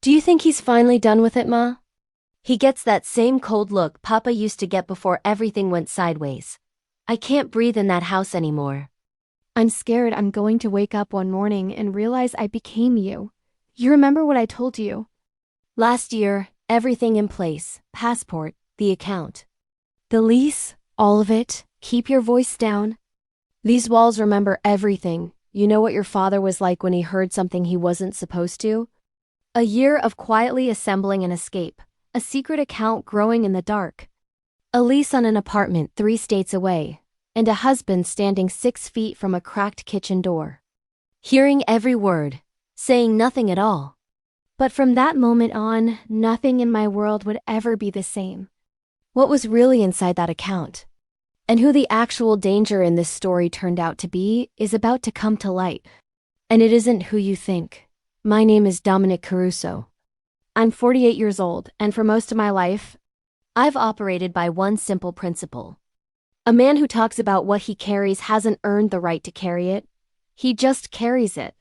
Do you think he's finally done with it, Ma? He gets that same cold look Papa used to get before everything went sideways. I can't breathe in that house anymore. I'm scared I'm going to wake up one morning and realize I became you. You remember what I told you? Last year, everything in place, passport, the account. The lease, all of it, keep your voice down. These walls remember everything. You know what your father was like when he heard something he wasn't supposed to? A year of quietly assembling an escape, a secret account growing in the dark. A lease on an apartment 3 states away, and a husband standing 6 feet from a cracked kitchen door. Hearing every word, saying nothing at all. But from that moment on, nothing in my world would ever be the same. What was really inside that account? And who the actual danger in this story turned out to be is about to come to light. And it isn't who you think. My name is Dominic Caruso. I'm 48 years old, and for most of my life, I've operated by one simple principle. A man who talks about what he carries hasn't earned the right to carry it. He just carries it.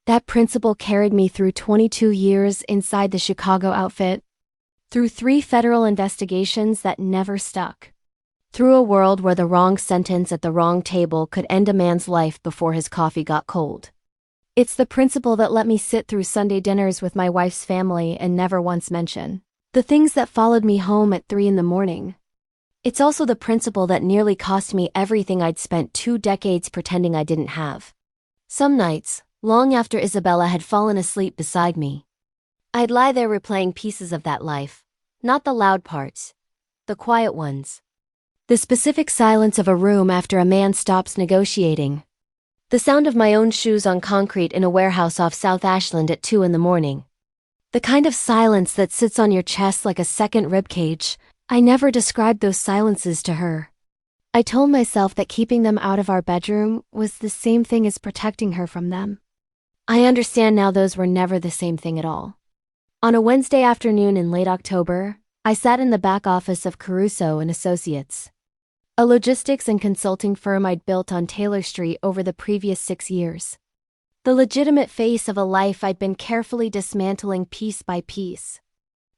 That principle carried me through 22 years inside the Chicago outfit, through 3 federal investigations that never stuck, through a world where the wrong sentence at the wrong table could end a man's life before his coffee got cold. It's the principle that let me sit through Sunday dinners with my wife's family and never once mention the things that followed me home at 3 in the morning. It's also the principle that nearly cost me everything I'd spent 2 decades pretending I didn't have. Some nights, long after Isabella had fallen asleep beside me, I'd lie there replaying pieces of that life, not the loud parts, the quiet ones. The specific silence of a room after a man stops negotiating. The sound of my own shoes on concrete in a warehouse off South Ashland at 2 in the morning. The kind of silence that sits on your chest like a second ribcage. I never described those silences to her. I told myself that keeping them out of our bedroom was the same thing as protecting her from them. I understand now those were never the same thing at all. On a Wednesday afternoon in late October, I sat in the back office of Caruso and Associates, a logistics and consulting firm I'd built on Taylor Street over the previous 6 years. The legitimate face of a life I'd been carefully dismantling piece by piece.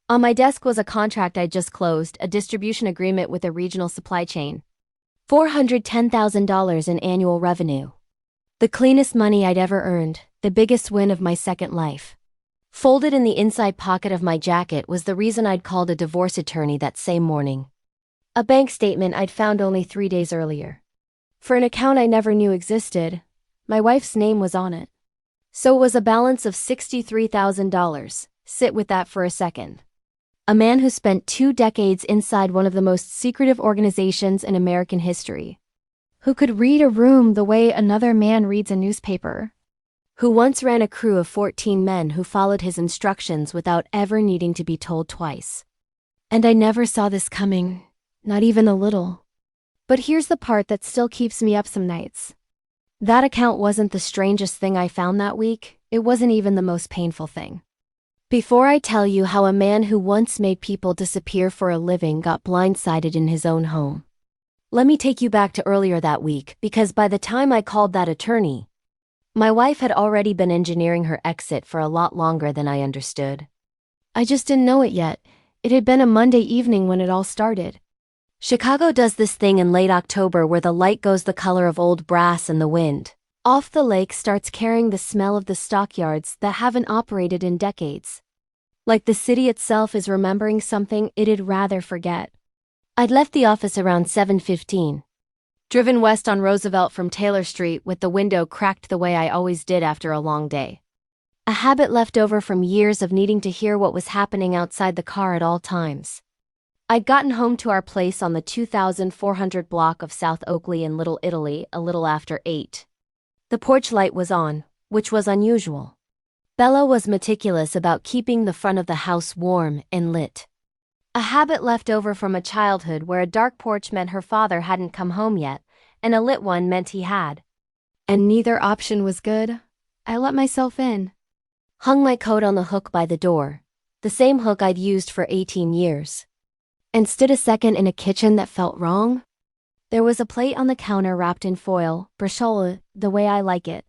On my desk was a contract I'd just closed, a distribution agreement with a regional supply chain. $410,000 in annual revenue. The cleanest money I'd ever earned, the biggest win of my second life. Folded in the inside pocket of my jacket was the reason I'd called a divorce attorney that same morning. A bank statement I'd found only 3 days earlier. For an account I never knew existed, my wife's name was on it. So it was a balance of $63,000. Sit with that for a second. A man who spent 2 decades inside one of the most secretive organizations in American history. Who could read a room the way another man reads a newspaper. Who once ran a crew of 14 men who followed his instructions without ever needing to be told twice. And I never saw this coming. Not even a little. But here's the part that still keeps me up some nights. That account wasn't the strangest thing I found that week. It wasn't even the most painful thing. Before I tell you how a man who once made people disappear for a living got blindsided in his own home, let me take you back to earlier that week, because by the time I called that attorney, my wife had already been engineering her exit for a lot longer than I understood. I just didn't know it yet. It had been a Monday evening when it all started. Chicago does this thing in late October where the light goes the color of old brass and the wind off the lake starts carrying the smell of the stockyards that haven't operated in decades. Like the city itself is remembering something it'd rather forget. I'd left the office around 7:15. Driven west on Roosevelt from Taylor Street with the window cracked the way I always did after a long day. A habit left over from years of needing to hear what was happening outside the car at all times. I'd gotten home to our place on the 2400 block of South Oakley in Little Italy a little after 8. The porch light was on, which was unusual. Bella was meticulous about keeping the front of the house warm and lit. A habit left over from a childhood where a dark porch meant her father hadn't come home yet, and a lit one meant he had. And neither option was good. I let myself in. Hung my coat on the hook by the door, the same hook I'd used for 18 years. And stood a second in a kitchen that felt wrong. There was a plate on the counter wrapped in foil, bresaola, the way I like it.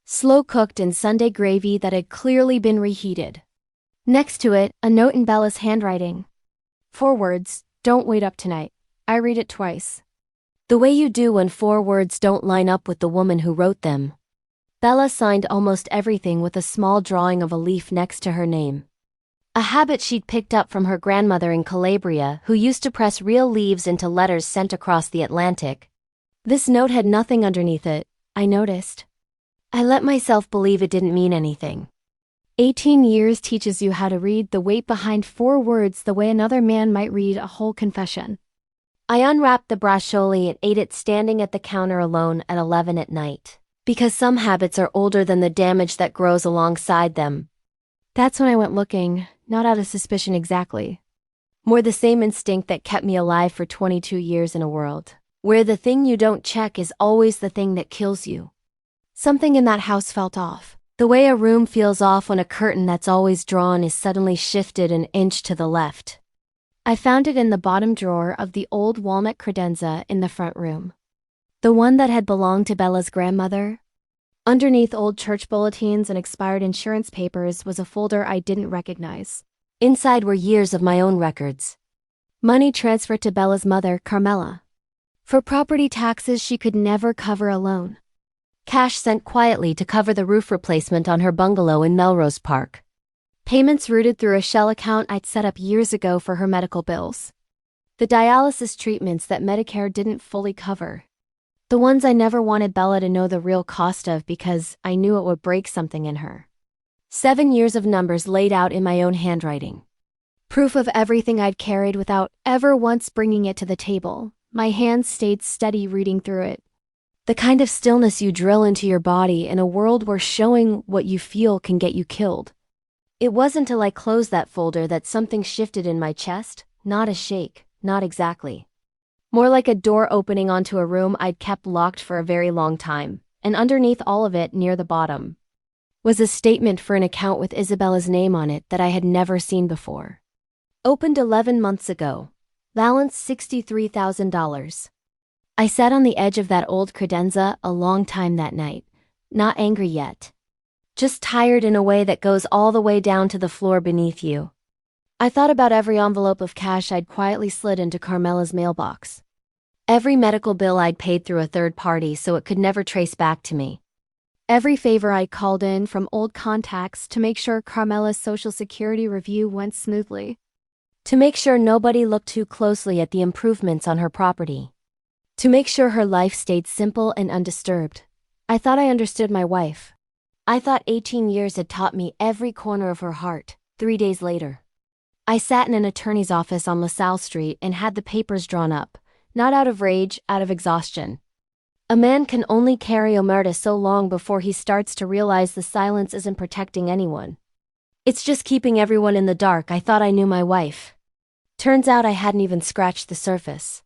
Slow cooked in Sunday gravy that had clearly been reheated. Next to it, a note in Bella's handwriting. 4 words, don't wait up tonight. I read it twice. The way you do when 4 words don't line up with the woman who wrote them. Bella signed almost everything with a small drawing of a leaf next to her name. A habit she'd picked up from her grandmother in Calabria, who used to press real leaves into letters sent across the Atlantic. This note had nothing underneath it, I noticed. I let myself believe it didn't mean anything. 18 years teaches you how to read the weight behind 4 words the way another man might read a whole confession. I unwrapped the braccioli and ate it standing at the counter alone at 11 at night. Because some habits are older than the damage that grows alongside them. That's when I went looking, not out of suspicion exactly. More the same instinct that kept me alive for 22 years in a world where the thing you don't check is always the thing that kills you. Something in that house felt off. The way a room feels off when a curtain that's always drawn is suddenly shifted an inch to the left. I found it in the bottom drawer of the old walnut credenza in the front room. The one that had belonged to Bella's grandmother. Underneath old church bulletins and expired insurance papers was a folder I didn't recognize. Inside were years of my own records. Money transferred to Bella's mother, Carmela. For property taxes she could never cover alone. Cash sent quietly to cover the roof replacement on her bungalow in Melrose Park. Payments routed through a shell account I'd set up years ago for her medical bills. The dialysis treatments that Medicare didn't fully cover. The ones I never wanted Bella to know the real cost of because I knew it would break something in her. 7 years of numbers laid out in my own handwriting. Proof of everything I'd carried without ever once bringing it to the table. My hands stayed steady reading through it. The kind of stillness you drill into your body in a world where showing what you feel can get you killed. It wasn't till I closed that folder that something shifted in my chest, not a shake, not exactly. More like a door opening onto a room I'd kept locked for a very long time, and underneath all of it, near the bottom, was a statement for an account with Isabella's name on it that I had never seen before. Opened 11 months ago. Balance $63,000. I sat on the edge of that old credenza a long time that night, not angry yet. Just tired in a way that goes all the way down to the floor beneath you. I thought about every envelope of cash I'd quietly slid into Carmela's mailbox. Every medical bill I'd paid through a third party so it could never trace back to me. Every favor I'd called in from old contacts to make sure Carmela's Social Security review went smoothly. To make sure nobody looked too closely at the improvements on her property. To make sure her life stayed simple and undisturbed. I thought I understood my wife. I thought 18 years had taught me every corner of her heart. 3 days later, I sat in an attorney's office on LaSalle Street and had the papers drawn up, not out of rage, out of exhaustion. A man can only carry omerta so long before he starts to realize the silence isn't protecting anyone. It's just keeping everyone in the dark. I thought I knew my wife. Turns out I hadn't even scratched the surface.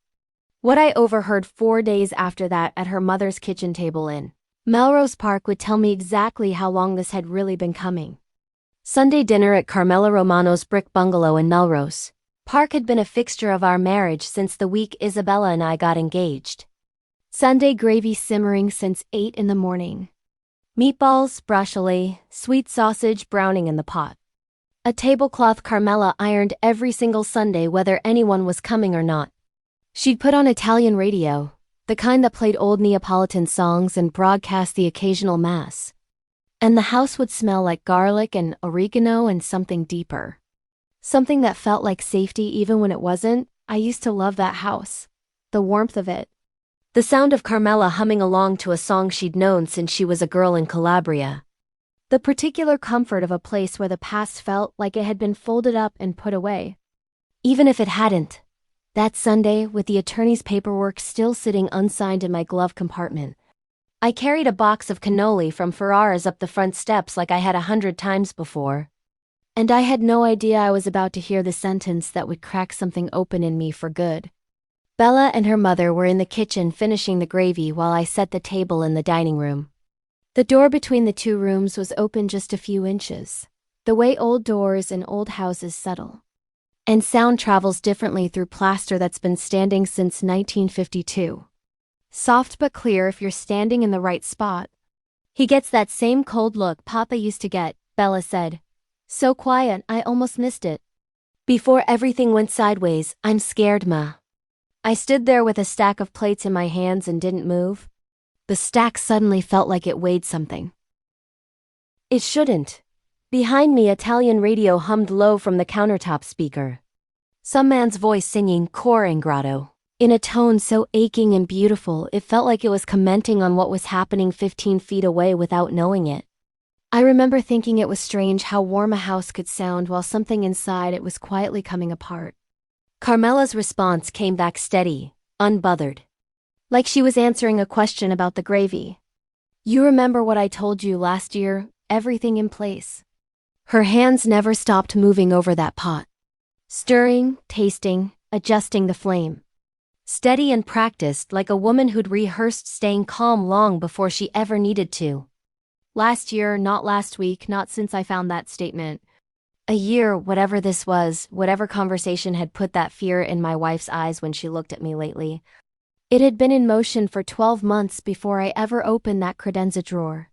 What I overheard 4 days after that at her mother's kitchen table in Melrose Park would tell me exactly how long this had really been coming. Sunday dinner at Carmela Romano's brick bungalow in Melrose Park had been a fixture of our marriage since the week Isabella and I got engaged. Sunday gravy simmering since 8 in the morning. Meatballs, broccioli, sweet sausage browning in the pot. A tablecloth Carmela ironed every single Sunday whether anyone was coming or not. She'd put on Italian radio, the kind that played old Neapolitan songs and broadcast the occasional mass. And the house would smell like garlic and oregano and something deeper. Something that felt like safety even when it wasn't. I used to love that house. The warmth of it. The sound of Carmela humming along to a song she'd known since she was a girl in Calabria. The particular comfort of a place where the past felt like it had been folded up and put away. Even if it hadn't. That Sunday, with the attorney's paperwork still sitting unsigned in my glove compartment, I carried a box of cannoli from Ferrara's up the front steps like I had 100 times before. And I had no idea I was about to hear the sentence that would crack something open in me for good. Bella and her mother were in the kitchen finishing the gravy while I set the table in the dining room. The door between the 2 rooms was open just a few inches, the way old doors in old houses settle. And sound travels differently through plaster that's been standing since 1952. Soft but clear if you're standing in the right spot. He gets that same cold look Papa used to get, Bella said. So quiet, I almost missed it. Before everything went sideways, I'm scared, Ma. I stood there with a stack of plates in my hands and didn't move. The stack suddenly felt like it weighed something. It shouldn't. Behind me, Italian radio hummed low from the countertop speaker. Some man's voice singing Cor Ingrato, in a tone so aching and beautiful it felt like it was commenting on what was happening 15 feet away without knowing it. I remember thinking it was strange how warm a house could sound while something inside it was quietly coming apart. Carmela's response came back steady, unbothered. Like she was answering a question about the gravy. You remember what I told you last year, everything in place. Her hands never stopped moving over that pot. Stirring, tasting, adjusting the flame. Steady and practiced like a woman who'd rehearsed staying calm long before she ever needed to. Last year, not last week, not since I found that statement. A year, whatever this was, whatever conversation had put that fear in my wife's eyes when she looked at me lately. It had been in motion for 12 months before I ever opened that credenza drawer.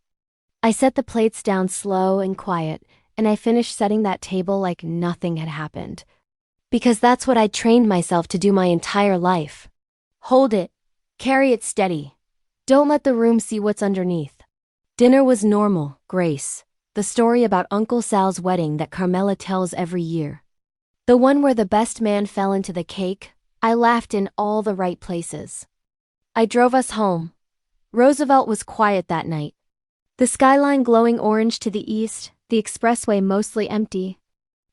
I set the plates down slow and quiet, and I finished setting that table like nothing had happened. Because that's what I'd trained myself to do my entire life. Hold it. Carry it steady. Don't let the room see what's underneath. Dinner was normal, Grace. The story about Uncle Sal's wedding that Carmela tells every year. The one where the best man fell into the cake. I laughed in all the right places. I drove us home. Roosevelt was quiet that night. The skyline glowing orange to the east, the expressway mostly empty.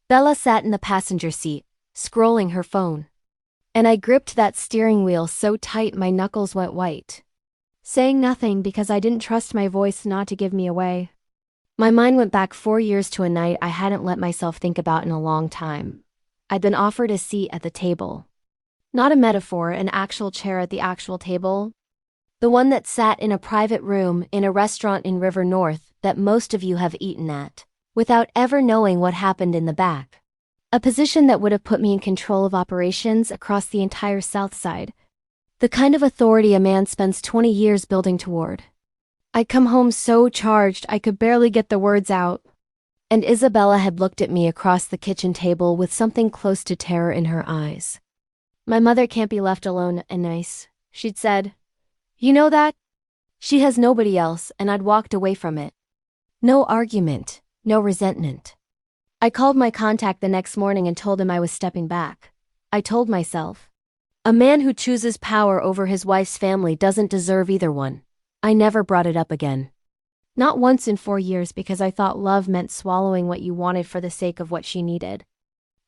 Bella sat in the passenger seat, scrolling her phone. And I gripped that steering wheel so tight my knuckles went white. Saying nothing because I didn't trust my voice not to give me away. My mind went back 4 years to a night I hadn't let myself think about in a long time. I'd been offered a seat at the table. Not a metaphor, an actual chair at the actual table. The one that sat in a private room in a restaurant in River North that most of you have eaten at, without ever knowing what happened in the back. A position that would have put me in control of operations across the entire South Side. The kind of authority a man spends 20 years building toward. I'd come home so charged I could barely get the words out. And Isabella had looked at me across the kitchen table with something close to terror in her eyes. My mother can't be left alone, Anais, she'd said. You know that? She has nobody else, and I'd walked away from it. No argument, no resentment. I called my contact the next morning and told him I was stepping back. I told myself, a man who chooses power over his wife's family doesn't deserve either one. I never brought it up again. Not once in 4 years because I thought love meant swallowing what you wanted for the sake of what she needed.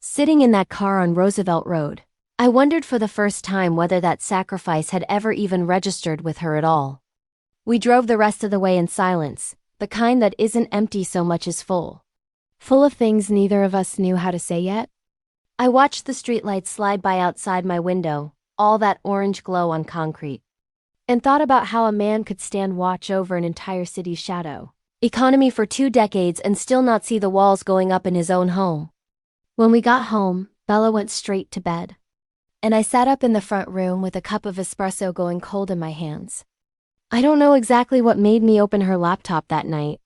Sitting in that car on Roosevelt Road, I wondered for the first time whether that sacrifice had ever even registered with her at all. We drove the rest of the way in silence, the kind that isn't empty so much as full. Full of things neither of us knew how to say yet. I watched the streetlights slide by outside my window, all that orange glow on concrete, and thought about how a man could stand watch over an entire city's shadow, economy for 2 decades and still not see the walls going up in his own home. When we got home, Bella went straight to bed. And I sat up in the front room with a cup of espresso going cold in my hands. I don't know exactly what made me open her laptop that night.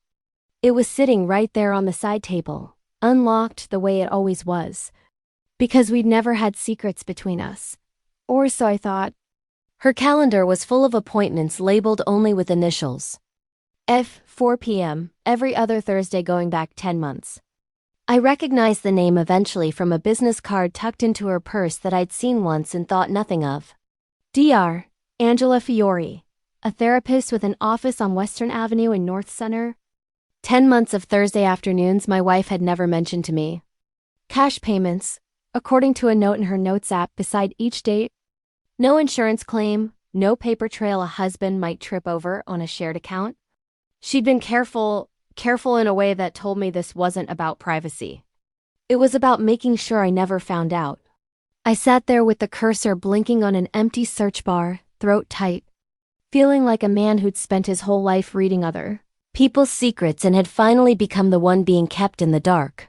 It was sitting right there on the side table, unlocked the way it always was. Because we'd never had secrets between us. Or so I thought. Her calendar was full of appointments labeled only with initials. F, 4 p.m., every other Thursday going back 10 months. I recognized the name eventually from a business card tucked into her purse that I'd seen once and thought nothing of. Dr. Angela Fiore, a therapist with an office on Western Avenue in North Center. 10 months of Thursday afternoons my wife had never mentioned to me. Cash payments, according to a note in her notes app beside each date. No insurance claim, no paper trail a husband might trip over on a shared account. She'd been careful in a way that told me this wasn't about privacy. It was about making sure I never found out. I sat there with the cursor blinking on an empty search bar, throat tight, feeling like a man who'd spent his whole life reading other people's secrets and had finally become the one being kept in the dark.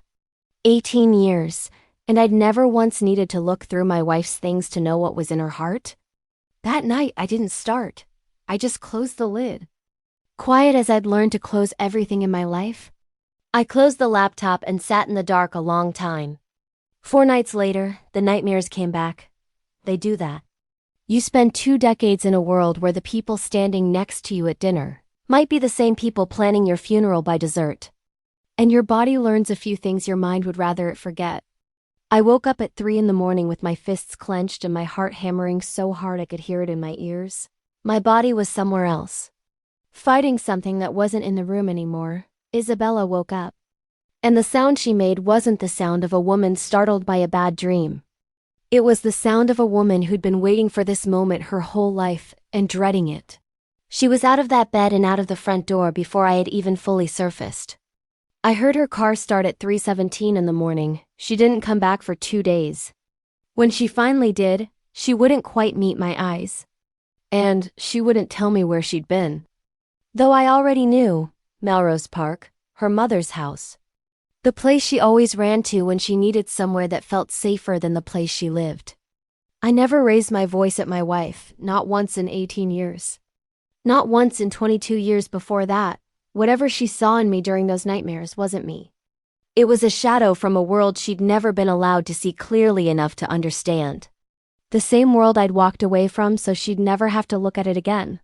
18 years, and I'd never once needed to look through my wife's things to know what was in her heart. That night I didn't start. I just closed the lid. Quiet as I'd learned to close everything in my life. I closed the laptop and sat in the dark a long time. 4 nights later, the nightmares came back. They do that. You spend 2 decades in a world where the people standing next to you at dinner might be the same people planning your funeral by dessert. And your body learns a few things your mind would rather it forget. I woke up at 3 in the morning with my fists clenched and my heart hammering so hard I could hear it in my ears. My body was somewhere else, fighting something that wasn't in the room anymore. Isabella woke up. And the sound she made wasn't the sound of a woman startled by a bad dream. It was the sound of a woman who'd been waiting for this moment her whole life and dreading it. She was out of that bed and out of the front door before I had even fully surfaced. I heard her car start at 3:17 in the morning. She didn't come back for 2 days. When she finally did, she wouldn't quite meet my eyes. And she wouldn't tell me where she'd been. Though I already knew, Melrose Park, her mother's house. The place she always ran to when she needed somewhere that felt safer than the place she lived. I never raised my voice at my wife, not once in 18 years. Not once in 22 years before that. Whatever she saw in me during those nightmares wasn't me. It was a shadow from a world she'd never been allowed to see clearly enough to understand. The same world I'd walked away from so she'd never have to look at it again.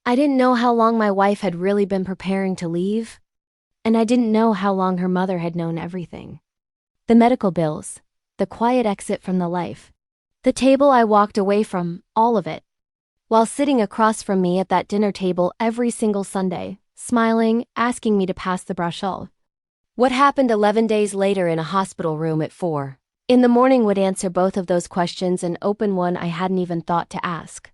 I didn't know how long my wife had really been preparing to leave. And I didn't know how long her mother had known everything. The medical bills, the quiet exit from the life, the table I walked away from, all of it. While sitting across from me at that dinner table every single Sunday, smiling, asking me to pass the brachol. What happened 11 days later in a hospital room at 4 in the morning would answer both of those questions and open one I hadn't even thought to ask.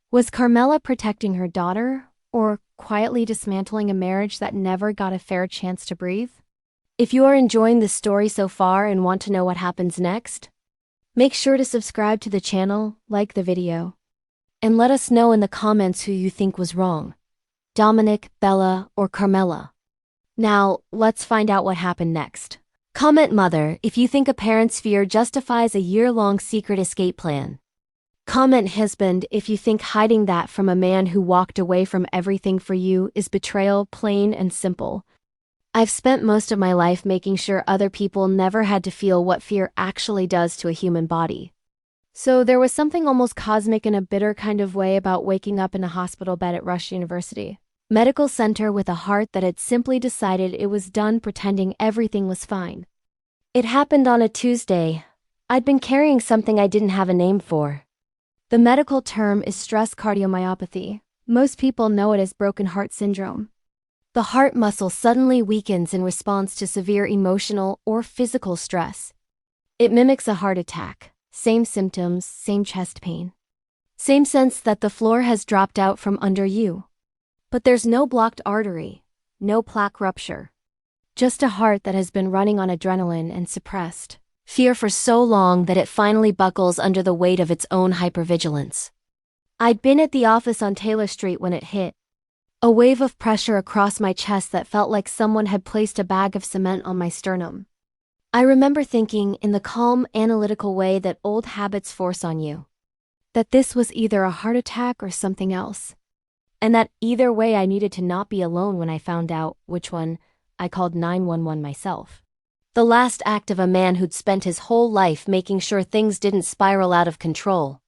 Was Carmela protecting her daughter, or quietly dismantling a marriage that never got a fair chance to breathe? If you are enjoying this story so far and want to know what happens next, make sure to subscribe to the channel, like the video, and let us know in the comments who you think was wrong. Dominic, Bella, or Carmela. Now, let's find out what happened next. Comment mother if you think a parent's fear justifies a year-long secret escape plan. Comment husband if you think hiding that from a man who walked away from everything for you is betrayal, plain and simple. I've spent most of my life making sure other people never had to feel what fear actually does to a human body. So there was something almost cosmic in a bitter kind of way about waking up in a hospital bed at Rush University Medical Center with a heart that had simply decided it was done pretending everything was fine. It happened on a Tuesday. I'd been carrying something I didn't have a name for. The medical term is stress cardiomyopathy. Most people know it as broken heart syndrome. The heart muscle suddenly weakens in response to severe emotional or physical stress. It mimics a heart attack. Same symptoms, same chest pain. Same sense that the floor has dropped out from under you. But there's no blocked artery, no plaque rupture. Just a heart that has been running on adrenaline and suppressed fear for so long that it finally buckles under the weight of its own hypervigilance. I'd been at the office on Taylor Street when it hit. A wave of pressure across my chest that felt like someone had placed a bag of cement on my sternum. I remember thinking, in the calm, analytical way that old habits force on you, that this was either a heart attack or something else. And that either way I needed to not be alone when I found out which one. I called 911 myself. The last act of a man who'd spent his whole life making sure things didn't spiral out of control.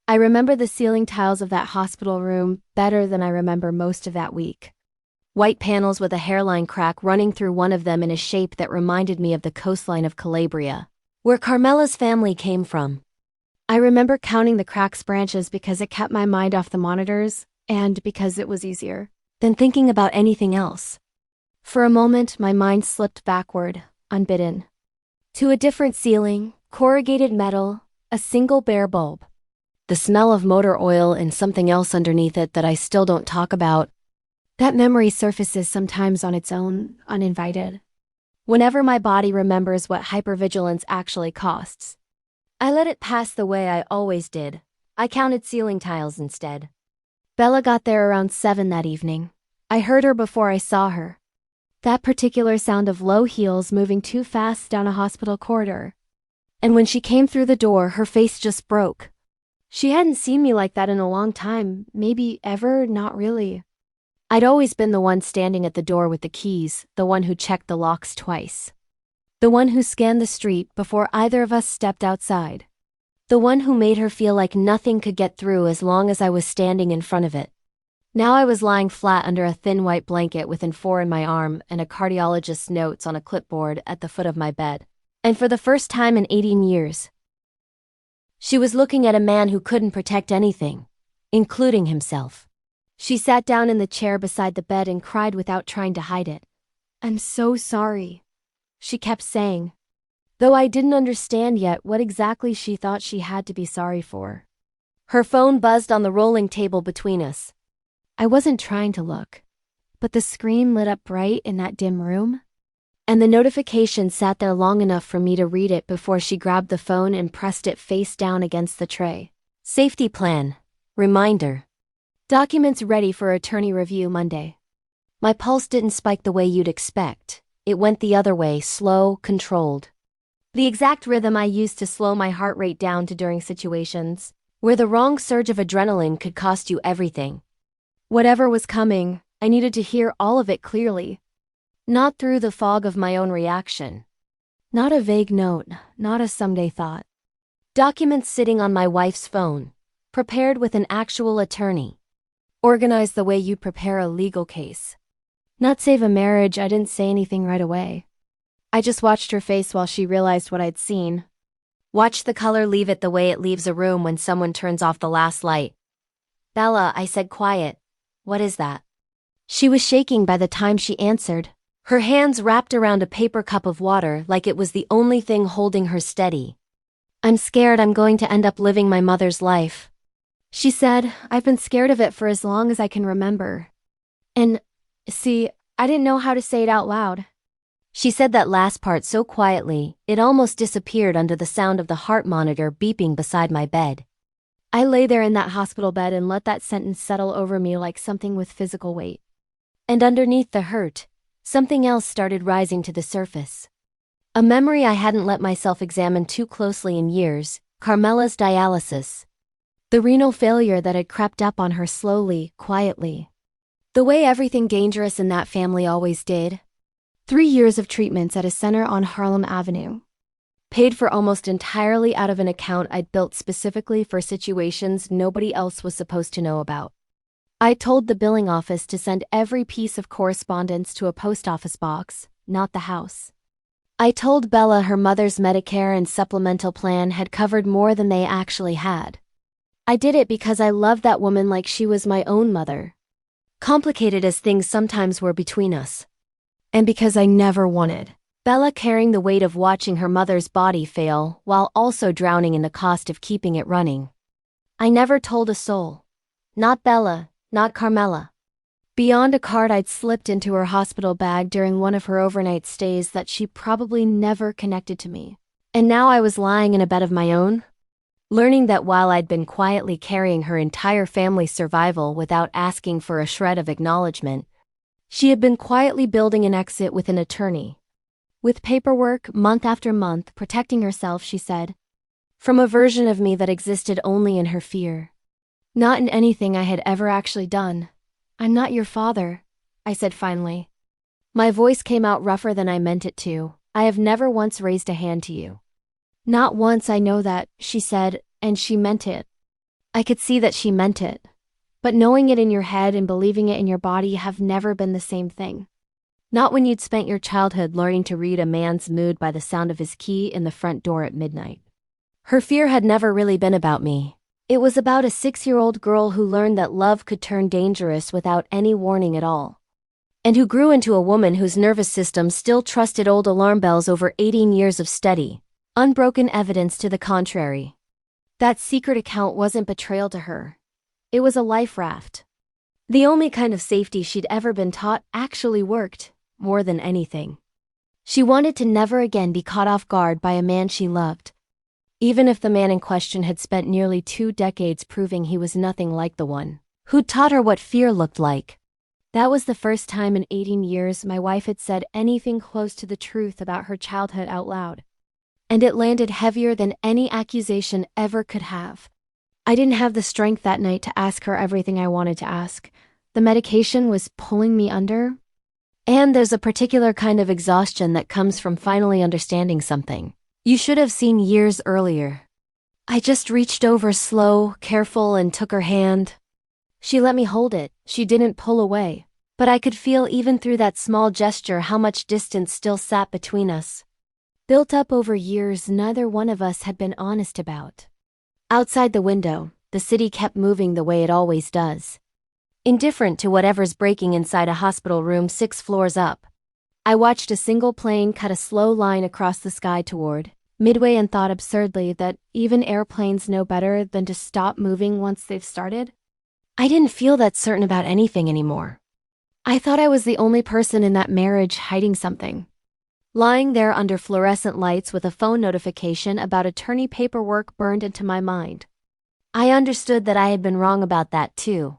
I remember the ceiling tiles of that hospital room better than I remember most of that week. White panels with a hairline crack running through one of them in a shape that reminded me of the coastline of Calabria, where Carmela's family came from. I remember counting the crack's branches because it kept my mind off the monitors, and because it was easier than thinking about anything else. For a moment, my mind slipped backward, unbidden, to a different ceiling, corrugated metal, a single bare bulb. The smell of motor oil and something else underneath it that I still don't talk about. That memory surfaces sometimes on its own, uninvited. Whenever my body remembers what hypervigilance actually costs, I let it pass the way I always did. I counted ceiling tiles instead. Bella got there around 7 that evening. I heard her before I saw her. That particular sound of low heels moving too fast down a hospital corridor. And when she came through the door, her face just broke. She hadn't seen me like that in a long time, maybe ever, not really. I'd always been the one standing at the door with the keys, the one who checked the locks twice. The one who scanned the street before either of us stepped outside. The one who made her feel like nothing could get through as long as I was standing in front of it. Now I was lying flat under a thin white blanket with N4 in my arm and a cardiologist's notes on a clipboard at the foot of my bed. And for the first time in 18 years, she was looking at a man who couldn't protect anything, including himself. She sat down in the chair beside the bed and cried without trying to hide it. "I'm so sorry," she kept saying, though I didn't understand yet what exactly she thought she had to be sorry for. Her phone buzzed on the rolling table between us. I wasn't trying to look, but the screen lit up bright in that dim room, and the notification sat there long enough for me to read it before she grabbed the phone and pressed it face down against the tray. Safety plan. Reminder. Documents ready for attorney review Monday. My pulse didn't spike the way you'd expect. It went the other way, slow, controlled. The exact rhythm I used to slow my heart rate down to during situations where the wrong surge of adrenaline could cost you everything. Whatever was coming, I needed to hear all of it clearly. Not through the fog of my own reaction. Not a vague note, not a someday thought. Documents sitting on my wife's phone, prepared with an actual attorney. Organized the way you prepare a legal case. Not save a marriage. I didn't say anything right away. I just watched her face while she realized what I'd seen. Watched the color leave it the way it leaves a room when someone turns off the last light. "Bella," I said quiet. "What is that?" She was shaking by the time she answered, her hands wrapped around a paper cup of water like it was the only thing holding her steady. "I'm scared I'm going to end up living my mother's life," she said. "I've been scared of it for as long as I can remember. And, see, I didn't know how to say it out loud." She said that last part so quietly, it almost disappeared under the sound of the heart monitor beeping beside my bed. I lay there in that hospital bed and let that sentence settle over me like something with physical weight. And underneath the hurt, something else started rising to the surface. A memory I hadn't let myself examine too closely in years, Carmela's dialysis. The renal failure that had crept up on her slowly, quietly. The way everything dangerous in that family always did. 3 years of treatments at a center on Harlem Avenue. Paid for almost entirely out of an account I'd built specifically for situations nobody else was supposed to know about. I told the billing office to send every piece of correspondence to a post office box, not the house. I told Bella her mother's Medicare and supplemental plan had covered more than they actually had. I did it because I loved that woman like she was my own mother. Complicated as things sometimes were between us. And because I never wanted Bella carrying the weight of watching her mother's body fail while also drowning in the cost of keeping it running. I never told a soul. Not Bella, not Carmela. Beyond a card I'd slipped into her hospital bag during one of her overnight stays that she probably never connected to me. And now I was lying in a bed of my own, learning that while I'd been quietly carrying her entire family's survival without asking for a shred of acknowledgement, she had been quietly building an exit with an attorney. With paperwork, month after month, protecting herself, she said. From a version of me that existed only in her fear. Not in anything I had ever actually done. "I'm not your father," I said finally. My voice came out rougher than I meant it to. "I have never once raised a hand to you." "Not once, I know that," she said, and she meant it. I could see that she meant it. But knowing it in your head and believing it in your body have never been the same thing. Not when you'd spent your childhood learning to read a man's mood by the sound of his key in the front door at midnight. Her fear had never really been about me. It was about a 6-year-old girl who learned that love could turn dangerous without any warning at all. And who grew into a woman whose nervous system still trusted old alarm bells over 18 years of study, unbroken evidence to the contrary. That secret account wasn't betrayal to her. It was a life raft. The only kind of safety she'd ever been taught actually worked. More than anything. She wanted to never again be caught off guard by a man she loved. Even if the man in question had spent nearly 2 decades proving he was nothing like the one who'd taught her what fear looked like. That was the first time in 18 years my wife had said anything close to the truth about her childhood out loud. And it landed heavier than any accusation ever could have. I didn't have the strength that night to ask her everything I wanted to ask. The medication was pulling me under. And there's a particular kind of exhaustion that comes from finally understanding something you should have seen years earlier. I just reached over slow, careful, and took her hand. She let me hold it. She didn't pull away. But I could feel even through that small gesture how much distance still sat between us. Built up over years neither one of us had been honest about. Outside the window, the city kept moving the way it always does. Indifferent to whatever's breaking inside a hospital room 6 floors up. I watched a single plane cut a slow line across the sky toward Midway and thought absurdly that even airplanes know better than to stop moving once they've started. I didn't feel that certain about anything anymore. I thought I was the only person in that marriage hiding something. Lying there under fluorescent lights with a phone notification about attorney paperwork burned into my mind. I understood that I had been wrong about that too.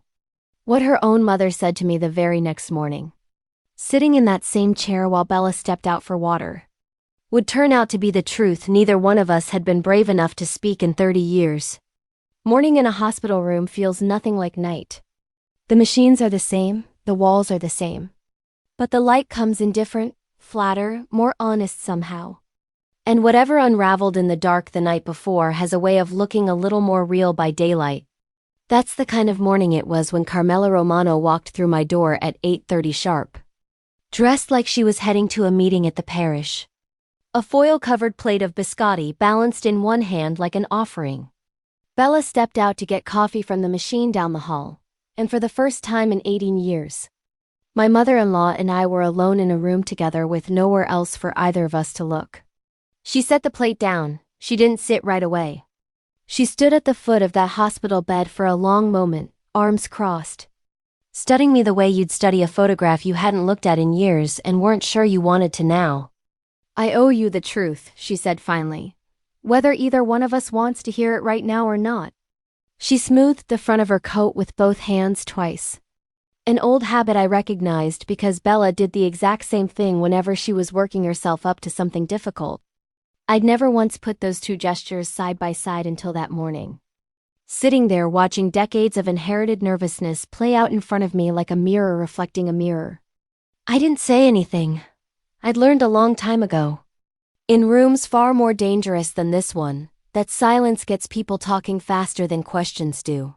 What her own mother said to me the very next morning, sitting in that same chair while Bella stepped out for water, would turn out to be the truth neither one of us had been brave enough to speak in 30 years. Morning in a hospital room feels nothing like night. The machines are the same, the walls are the same. But the light comes in different, flatter, more honest somehow. And whatever unraveled in the dark the night before has a way of looking a little more real by daylight. That's the kind of morning it was when Carmela Romano walked through my door at 8:30 sharp. Dressed like she was heading to a meeting at the parish. A foil-covered plate of biscotti balanced in one hand like an offering. Bella stepped out to get coffee from the machine down the hall, and for the first time in 18 years. My mother-in-law and I were alone in a room together with nowhere else for either of us to look. She set the plate down. She didn't sit right away. She stood at the foot of that hospital bed for a long moment, arms crossed. Studying me the way you'd study a photograph you hadn't looked at in years and weren't sure you wanted to now. I owe you the truth, she said finally. Whether either one of us wants to hear it right now or not. She smoothed the front of her coat with both hands twice. An old habit I recognized because Bella did the exact same thing whenever she was working herself up to something difficult. I'd never once put those two gestures side by side until that morning. Sitting there watching decades of inherited nervousness play out in front of me like a mirror reflecting a mirror. I didn't say anything. I'd learned a long time ago. In rooms far more dangerous than this one, that silence gets people talking faster than questions do.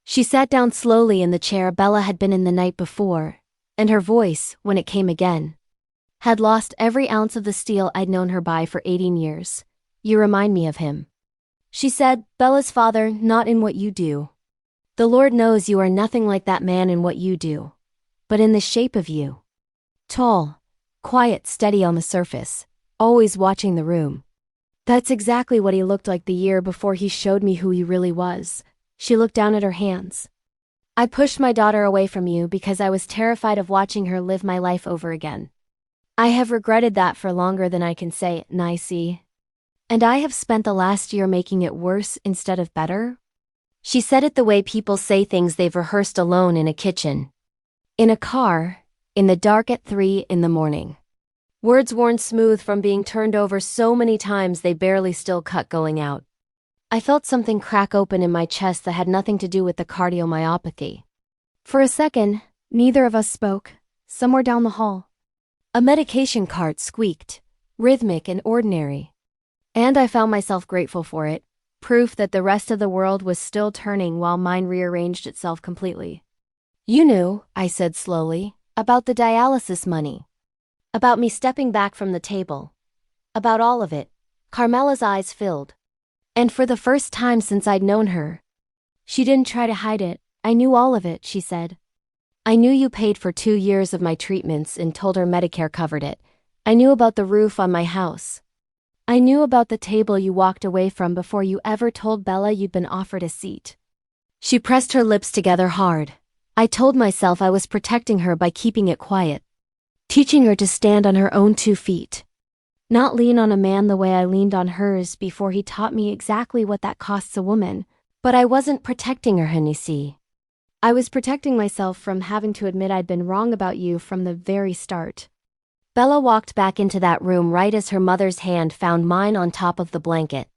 She sat down slowly in the chair Bella had been in the night before, and her voice, when it came again, had lost every ounce of the steel I'd known her by for 18 years. You remind me of him. She said, Bella's father, not in what you do. The Lord knows you are nothing like that man in what you do. But in the shape of you. Tall, quiet, steady on the surface, always watching the room. That's exactly what he looked like the year before he showed me who he really was. She looked down at her hands. I pushed my daughter away from you because I was terrified of watching her live my life over again. I have regretted that for longer than I can say it, Nicey. And I have spent the last year making it worse instead of better. She said it the way people say things they've rehearsed alone in a kitchen. In a car, in the dark at 3 in the morning. Words worn smooth from being turned over so many times they barely still cut going out. I felt something crack open in my chest that had nothing to do with the cardiomyopathy. For a second, neither of us spoke. Somewhere down the hall, a medication cart squeaked, rhythmic and ordinary. And I found myself grateful for it, proof that the rest of the world was still turning while mine rearranged itself completely. You knew, I said slowly, about the dialysis money. About me stepping back from the table. About all of it. Carmela's eyes filled. And for the first time since I'd known her. She didn't try to hide it. I knew all of it, she said. I knew you paid for 2 years of my treatments and told her Medicare covered it. I knew about the roof on my house. I knew about the table you walked away from before you ever told Bella you'd been offered a seat. She pressed her lips together hard. I told myself I was protecting her by keeping it quiet. Teaching her to stand on her own 2 feet. Not lean on a man the way I leaned on hers before he taught me exactly what that costs a woman. But I wasn't protecting her, Hennessy. I was protecting myself from having to admit I'd been wrong about you from the very start. Bella walked back into that room right as her mother's hand found mine on top of the blanket.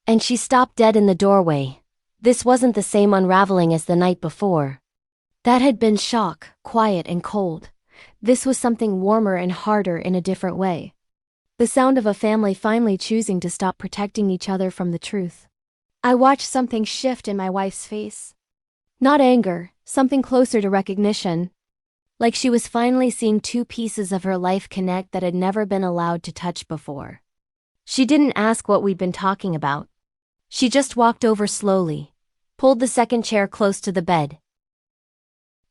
And she stopped dead in the doorway. This wasn't the same unraveling as the night before. That had been shock, quiet and cold. This was something warmer and harder in a different way. The sound of a family finally choosing to stop protecting each other from the truth. I watched something shift in my wife's face. Not anger, something closer to recognition. Like she was finally seeing two pieces of her life connect that had never been allowed to touch before. She didn't ask what we'd been talking about. She just walked over slowly, pulled the second chair close to the bed,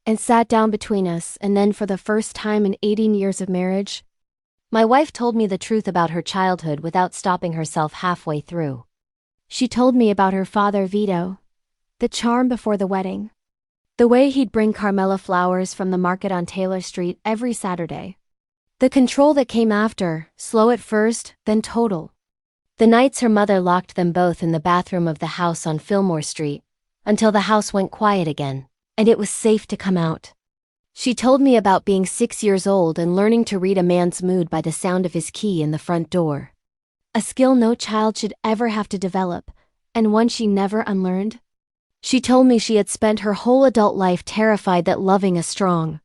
and sat down between us, and then for the first time in 18 years of marriage, my wife told me the truth about her childhood without stopping herself halfway through. She told me about her father Vito, the charm before the wedding, the way he'd bring Carmela flowers from the market on Taylor Street every Saturday. The control that came after, slow at first, then total. The nights her mother locked them both in the bathroom of the house on Fillmore Street, until the house went quiet again, and it was safe to come out. She told me about being 6 years old and learning to read a man's mood by the sound of his key in the front door. A skill no child should ever have to develop, and one she never unlearned. She told me she had spent her whole adult life terrified that loving a strong,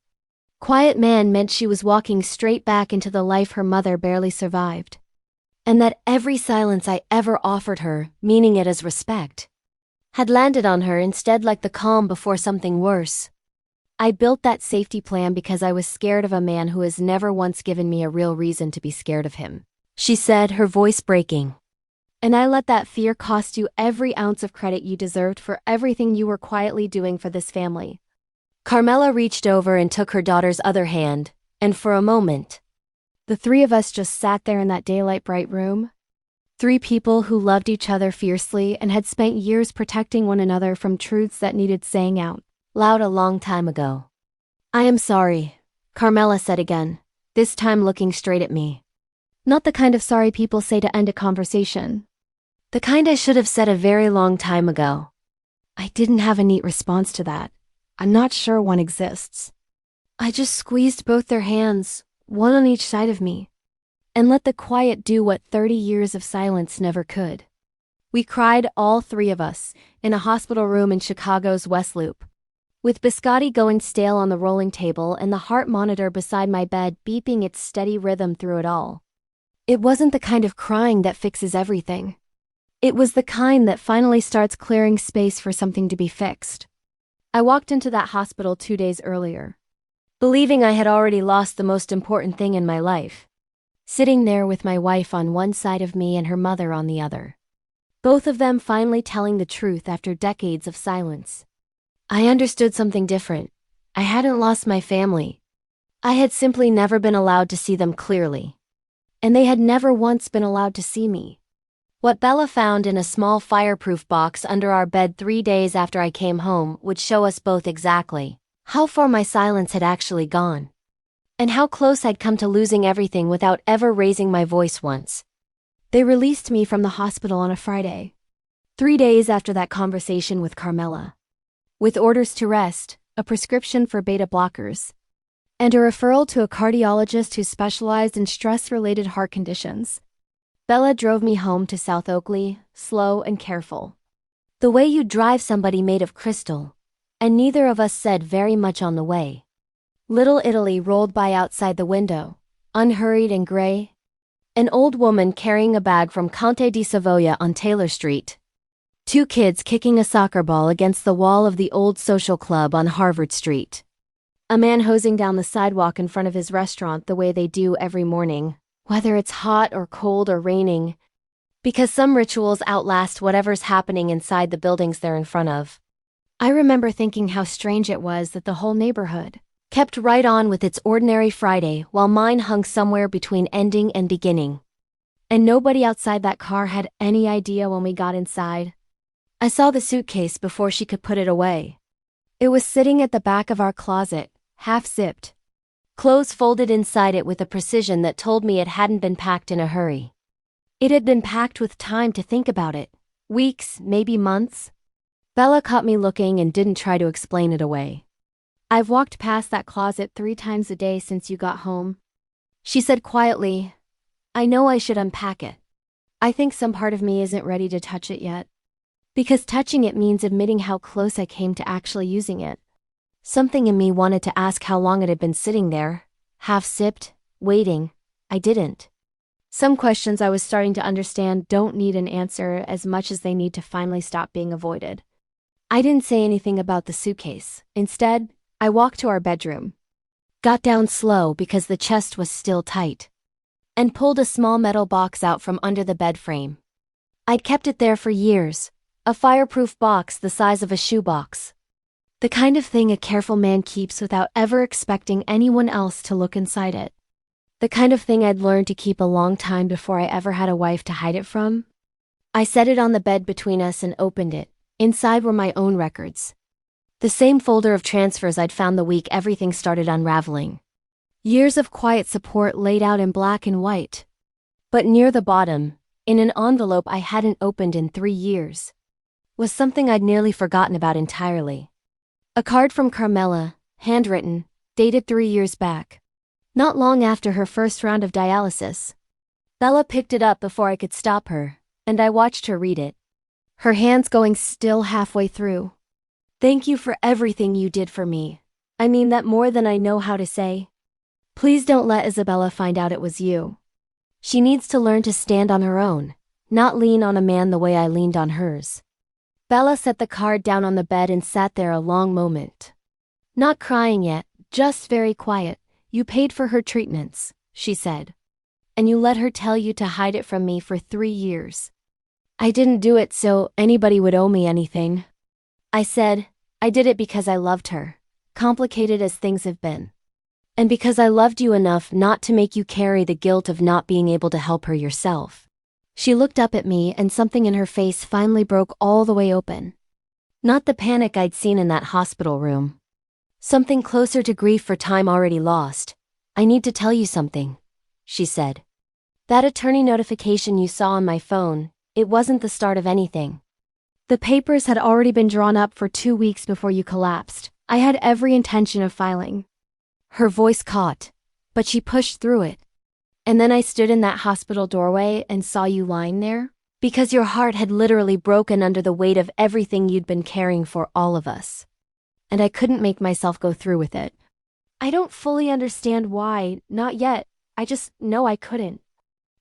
quiet man meant she was walking straight back into the life her mother barely survived. And that every silence I ever offered her, meaning it as respect, had landed on her instead like the calm before something worse. I built that safety plan because I was scared of a man who has never once given me a real reason to be scared of him, she said, her voice breaking. And I let that fear cost you every ounce of credit you deserved for everything you were quietly doing for this family. Carmela reached over and took her daughter's other hand, and for a moment, the three of us just sat there in that daylight-bright room. Three people who loved each other fiercely and had spent years protecting one another from truths that needed saying out loud a long time ago. I am sorry, Carmela said again, this time looking straight at me. Not the kind of sorry people say to end a conversation. The kind I should have said a very long time ago. I didn't have a neat response to that. I'm not sure one exists. I just squeezed both their hands, one on each side of me, and let the quiet do what 30 years of silence never could. We cried, all three of us, in a hospital room in Chicago's West Loop, with biscotti going stale on the rolling table and the heart monitor beside my bed beeping its steady rhythm through it all. It wasn't the kind of crying that fixes everything. It was the kind that finally starts clearing space for something to be fixed. I walked into that hospital 2 days earlier, believing I had already lost the most important thing in my life. Sitting there with my wife on one side of me and her mother on the other. Both of them finally telling the truth after decades of silence. I understood something different. I hadn't lost my family. I had simply never been allowed to see them clearly. And they had never once been allowed to see me. What Bella found in a small fireproof box under our bed 3 days after I came home would show us both exactly how far my silence had actually gone. And how close I'd come to losing everything without ever raising my voice once. They released me from the hospital on a Friday, 3 days after that conversation with Carmela, with orders to rest, a prescription for beta blockers, and a referral to a cardiologist who specialized in stress-related heart conditions. Bella drove me home to South Oakley, slow and careful. The way you drive somebody made of crystal, and neither of us said very much on the way. Little Italy rolled by outside the window, unhurried and gray. An old woman carrying a bag from Conte di Savoia on Taylor Street. 2 kids kicking a soccer ball against the wall of the old social club on Harvard Street. A man hosing down the sidewalk in front of his restaurant the way they do every morning, whether it's hot or cold or raining, because some rituals outlast whatever's happening inside the buildings they're in front of. I remember thinking how strange it was that the whole neighborhood kept right on with its ordinary Friday while mine hung somewhere between ending and beginning. And nobody outside that car had any idea when we got inside. I saw the suitcase before she could put it away. It was sitting at the back of our closet, half-zipped. Clothes folded inside it with a precision that told me it hadn't been packed in a hurry. It had been packed with time to think about it. Weeks, maybe months. Bella caught me looking and didn't try to explain it away. I've walked past that closet 3 times a day since you got home. She said quietly, I know I should unpack it. I think some part of me isn't ready to touch it yet. Because touching it means admitting how close I came to actually using it. Something in me wanted to ask how long it had been sitting there, half-sipped, waiting. I didn't. Some questions I was starting to understand don't need an answer as much as they need to finally stop being avoided. I didn't say anything about the suitcase. Instead, I walked to our bedroom. Got down slow because the chest was still tight. And pulled a small metal box out from under the bed frame. I'd kept it there for years, a fireproof box the size of a shoebox. The kind of thing a careful man keeps without ever expecting anyone else to look inside it. The kind of thing I'd learned to keep a long time before I ever had a wife to hide it from. I set it on the bed between us and opened it. Inside were my own records. The same folder of transfers I'd found the week everything started unraveling. Years of quiet support laid out in black and white. But near the bottom, in an envelope I hadn't opened in 3 years, was something I'd nearly forgotten about entirely. A card from Carmela, handwritten, dated 3 years back. Not long after her first round of dialysis. Bella picked it up before I could stop her, and I watched her read it. Her hands going still halfway through. Thank you for everything you did for me. I mean that more than I know how to say. Please don't let Isabella find out it was you. She needs to learn to stand on her own, not lean on a man the way I leaned on hers. Bella set the card down on the bed and sat there a long moment. Not crying yet, just very quiet. You paid for her treatments, she said. And you let her tell you to hide it from me for 3 years. I didn't do it so anybody would owe me anything. I said, I did it because I loved her, complicated as things have been. And because I loved you enough not to make you carry the guilt of not being able to help her yourself. She looked up at me and something in her face finally broke all the way open. Not the panic I'd seen in that hospital room. Something closer to grief for time already lost. I need to tell you something, she said. That attorney notification you saw on my phone, it wasn't the start of anything. The papers had already been drawn up for 2 weeks before you collapsed. I had every intention of filing. Her voice caught, but she pushed through it. And then I stood in that hospital doorway and saw you lying there, because your heart had literally broken under the weight of everything you'd been carrying for all of us. And I couldn't make myself go through with it. I don't fully understand why, not yet, I just know I couldn't.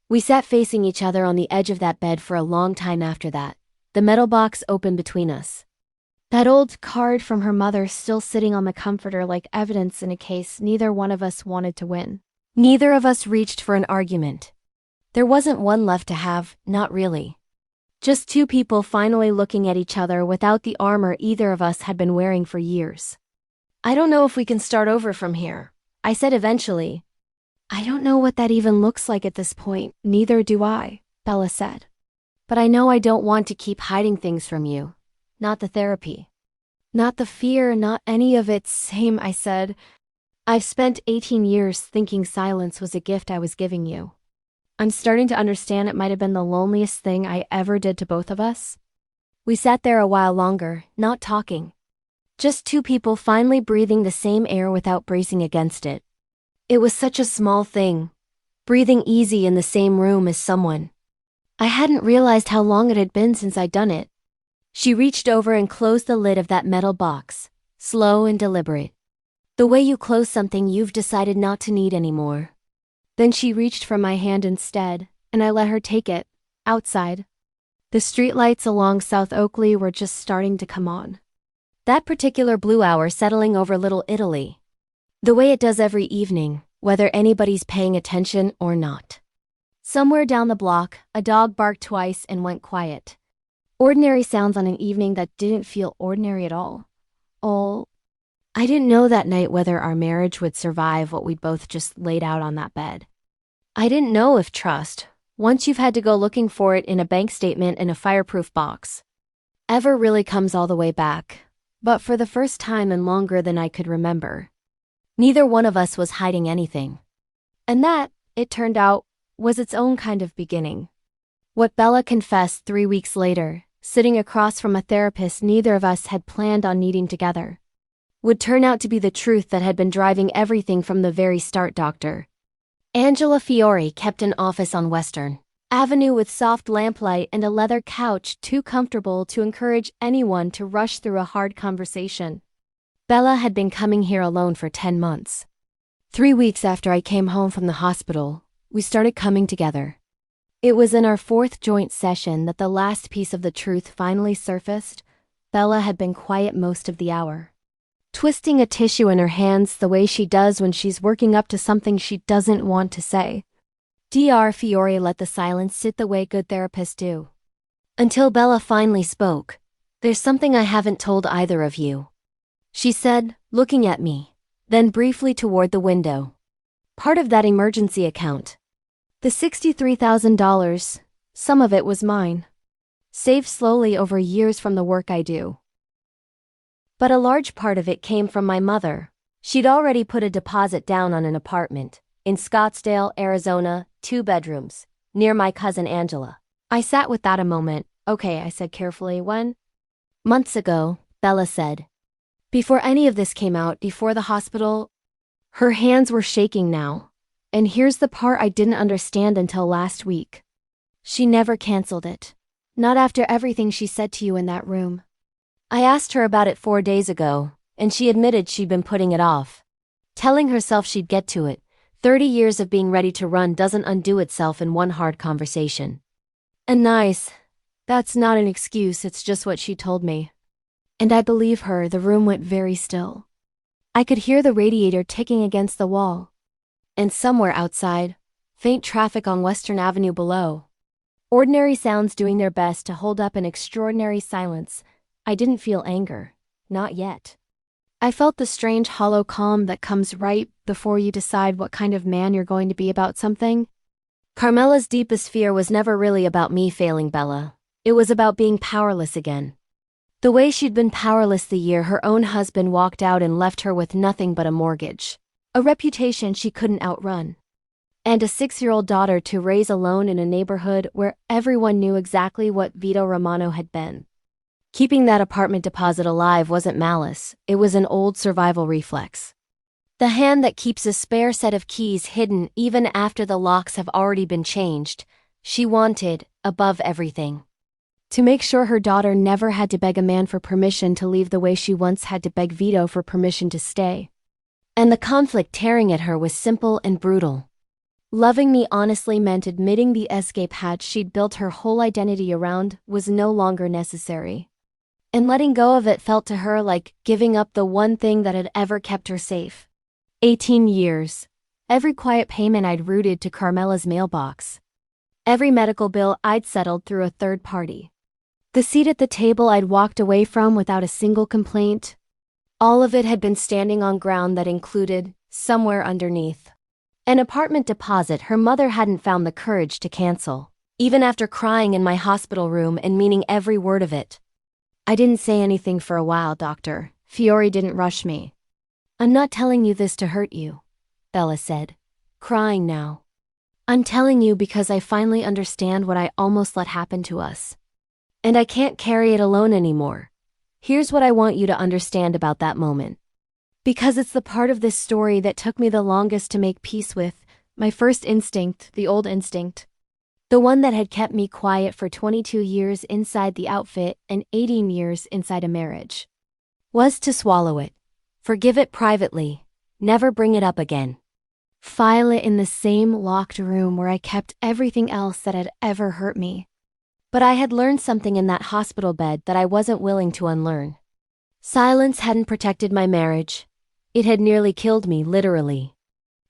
We sat facing each other on the edge of that bed for a long time after that, the metal box open between us. That old card from her mother still sitting on the comforter like evidence in a case neither one of us wanted to win. Neither of us reached for an argument. There wasn't one left to have, not really. Just 2 people finally looking at each other without the armor either of us had been wearing for years. I don't know if we can start over from here, I said eventually. I don't know what that even looks like at this point, neither do I, Bella said. But I know I don't want to keep hiding things from you. Not the therapy. Not the fear, not any of it, same, I said. I've spent 18 years thinking silence was a gift I was giving you. I'm starting to understand it might have been the loneliest thing I ever did to both of us. We sat there a while longer, not talking. Just 2 people finally breathing the same air without bracing against it. It was such a small thing, breathing easy in the same room as someone. I hadn't realized how long it had been since I'd done it. She reached over and closed the lid of that metal box, slow and deliberate. The way you close something you've decided not to need anymore. Then she reached for my hand instead, and I let her take it, outside. The streetlights along South Oakley were just starting to come on. That particular blue hour settling over Little Italy. The way it does every evening, whether anybody's paying attention or not. Somewhere down the block, a dog barked twice and went quiet. Ordinary sounds on an evening that didn't feel ordinary at all. I didn't know that night whether our marriage would survive what we'd both just laid out on that bed. I didn't know if trust, once you've had to go looking for it in a bank statement and a fireproof box, ever really comes all the way back. But for the first time and longer than I could remember, neither one of us was hiding anything. And that, it turned out, was its own kind of beginning. What Bella confessed 3 weeks later, sitting across from a therapist neither of us had planned on needing together, would turn out to be the truth that had been driving everything from the very start. Dr. Angela Fiore kept an office on Western Avenue with soft lamplight and a leather couch too comfortable to encourage anyone to rush through a hard conversation. Bella had been coming here alone for 10 months. 3 weeks after I came home from the hospital, we started coming together. It was in our 4th joint session that the last piece of the truth finally surfaced. Bella had been quiet most of the hour, twisting a tissue in her hands the way she does when she's working up to something she doesn't want to say. Dr. Fiore let the silence sit the way good therapists do. Until Bella finally spoke. "There's something I haven't told either of you," she said, looking at me, then briefly toward the window. "Part of that emergency account. The $63,000, some of it was mine. Saved slowly over years from the work I do. But a large part of it came from my mother. She'd already put a deposit down on an apartment in Scottsdale, Arizona, 2 bedrooms, near my cousin Angela." I sat with that a moment. "Okay," I said carefully. "When?" "Months ago," Bella said. "Before any of this came out, before the hospital." Her hands were shaking now. "And here's the part I didn't understand until last week. She never canceled it. Not after everything she said to you in that room. I asked her about it 4 days ago, and she admitted she'd been putting it off. Telling herself she'd get to it. 30 years of being ready to run doesn't undo itself in one hard conversation." And nice. That's not an excuse, it's just what she told me. And I believe her. The room went very still. I could hear the radiator ticking against the wall. And somewhere outside, faint traffic on Western Avenue below. Ordinary sounds doing their best to hold up an extraordinary silence. I didn't feel anger. Not yet. I felt the strange hollow calm that comes right before you decide what kind of man you're going to be about something. Carmela's deepest fear was never really about me failing Bella. It was about being powerless again. The way she'd been powerless the year her own husband walked out and left her with nothing but a mortgage, a reputation she couldn't outrun, and a 6-year-old daughter to raise alone in a neighborhood where everyone knew exactly what Vito Romano had been. Keeping that apartment deposit alive wasn't malice, it was an old survival reflex. The hand that keeps a spare set of keys hidden even after the locks have already been changed. She wanted, above everything, to make sure her daughter never had to beg a man for permission to leave the way she once had to beg Vito for permission to stay. And the conflict tearing at her was simple and brutal. Loving me honestly meant admitting the escape hatch she'd built her whole identity around was no longer necessary. And letting go of it felt to her like giving up the one thing that had ever kept her safe. 18 years. Every quiet payment I'd routed to Carmela's mailbox. Every medical bill I'd settled through a third party. The seat at the table I'd walked away from without a single complaint. All of it had been standing on ground that included, somewhere underneath, an apartment deposit her mother hadn't found the courage to cancel, even after crying in my hospital room and meaning every word of it. "I didn't say anything for a while, Doctor. Fiore didn't rush me. I'm not telling you this to hurt you," Bella said, crying now. "I'm telling you because I finally understand what I almost let happen to us. And I can't carry it alone anymore. Here's what I want you to understand about that moment. Because it's the part of this story that took me the longest to make peace with, my first instinct, the old instinct. The one that had kept me quiet for 22 years inside the outfit and 18 years inside a marriage. Was to swallow it. Forgive it privately. Never bring it up again. File it in the same locked room where I kept everything else that had ever hurt me. But I had learned something in that hospital bed that I wasn't willing to unlearn. Silence hadn't protected my marriage. It had nearly killed me, literally.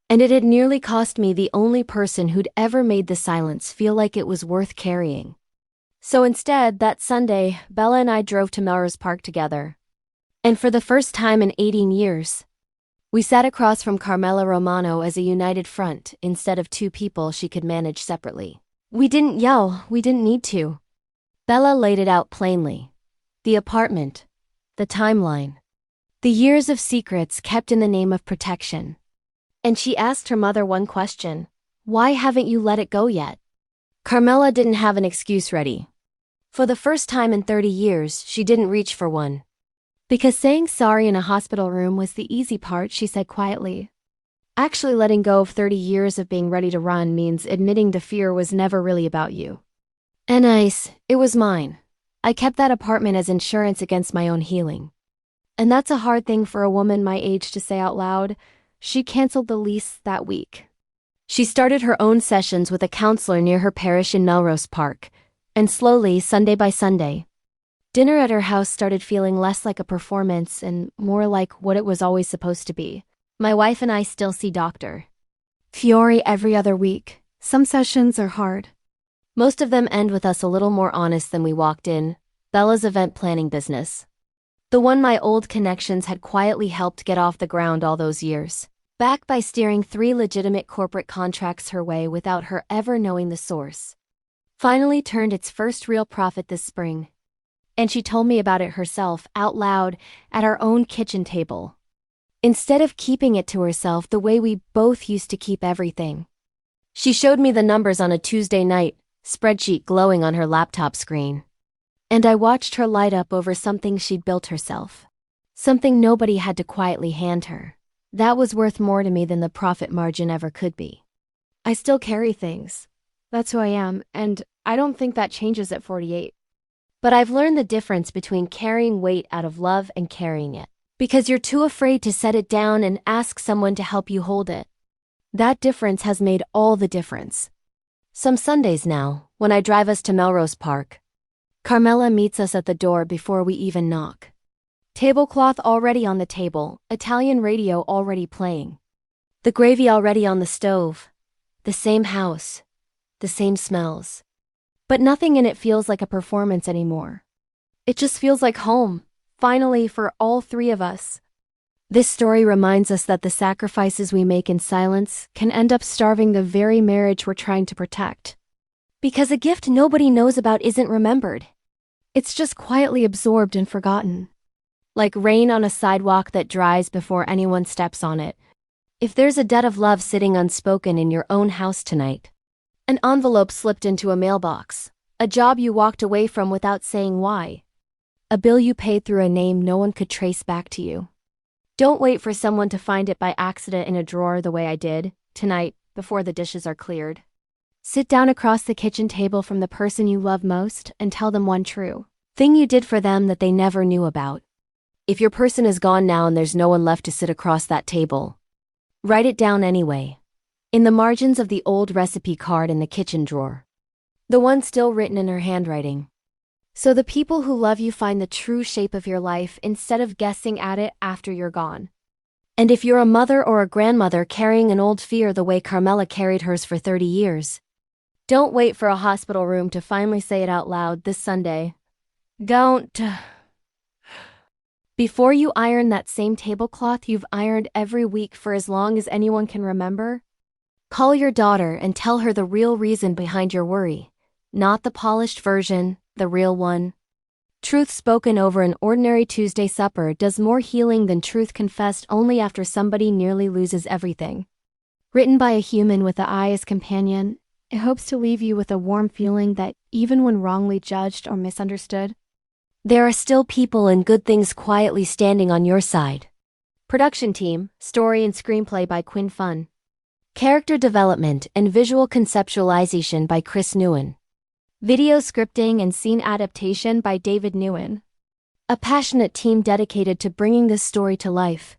And it had nearly cost me the only person who'd ever made the silence feel like it was worth carrying. So instead, that Sunday, Bella and I drove to Melrose Park together. And for the first time in 18 years, we sat across from Carmela Romano as a united front instead of 2 people she could manage separately. We didn't yell, we didn't need to. Bella laid it out plainly. The apartment, the timeline, the years of secrets kept in the name of protection. And she asked her mother one question: "Why haven't you let it go yet?" Carmela didn't have an excuse ready. For the first time in 30 years, she didn't reach for one. Because saying sorry in a hospital room was the easy part, she said quietly. Actually letting go of 30 years of being ready to run means admitting to fear was never really about you. And it was mine. I kept that apartment as insurance against my own healing. And that's a hard thing for a woman my age to say out loud. She canceled the lease that week. She started her own sessions with a counselor near her parish in Melrose Park. And slowly, Sunday by Sunday, dinner at her house started feeling less like a performance and more like what it was always supposed to be. My wife and I still see Dr. Fiore every other week. Some sessions are hard. Most of them end with us a little more honest than we walked in. Bella's event planning business. The one my old connections had quietly helped get off the ground all those years. Back by steering 3 legitimate corporate contracts her way without her ever knowing the source. Finally turned its first real profit this spring. And she told me about it herself, out loud, at our own kitchen table. Instead of keeping it to herself the way we both used to keep everything. She showed me the numbers on a Tuesday night, spreadsheet glowing on her laptop screen. And I watched her light up over something she'd built herself. Something nobody had to quietly hand her. That was worth more to me than the profit margin ever could be. I still carry things. That's who I am, and I don't think that changes at 48. But I've learned the difference between carrying weight out of love and carrying it. Because you're too afraid to set it down and ask someone to help you hold it. That difference has made all the difference. Some Sundays now, when I drive us to Melrose Park, Carmela meets us at the door before we even knock. Tablecloth already on the table, Italian radio already playing. The gravy already on the stove. The same house. The same smells. But nothing in it feels like a performance anymore. It just feels like home, finally for all 3 of us. This story reminds us that the sacrifices we make in silence can end up starving the very marriage we're trying to protect. Because a gift nobody knows about isn't remembered. It's just quietly absorbed and forgotten. Like rain on a sidewalk that dries before anyone steps on it. If there's a debt of love sitting unspoken in your own house tonight, an envelope slipped into a mailbox, a job you walked away from without saying why, a bill you paid through a name no one could trace back to you. Don't wait for someone to find it by accident in a drawer the way I did, tonight, before the dishes are cleared. Sit down across the kitchen table from the person you love most and tell them one true thing you did for them that they never knew about. If your person is gone now and there's no one left to sit across that table, write it down anyway. In the margins of the old recipe card in the kitchen drawer. The one still written in her handwriting. So the people who love you find the true shape of your life instead of guessing at it after you're gone. And if you're a mother or a grandmother carrying an old fear the way Carmela carried hers for 30 years, don't wait for a hospital room to finally say it out loud this Sunday. Don't. Before you iron that same tablecloth you've ironed every week for as long as anyone can remember, call your daughter and tell her the real reason behind your worry, not the polished version, the real one. Truth spoken over an ordinary Tuesday supper does more healing than truth confessed only after somebody nearly loses everything. Written by a human with the eye as companion, it hopes to leave you with a warm feeling that even when wrongly judged or misunderstood, there are still people and good things quietly standing on your side. Production team, story and screenplay by Quinn Fun. Character development and visual conceptualization by Chris Nguyen. Video scripting and scene adaptation by David Nguyen. A passionate team dedicated to bringing this story to life.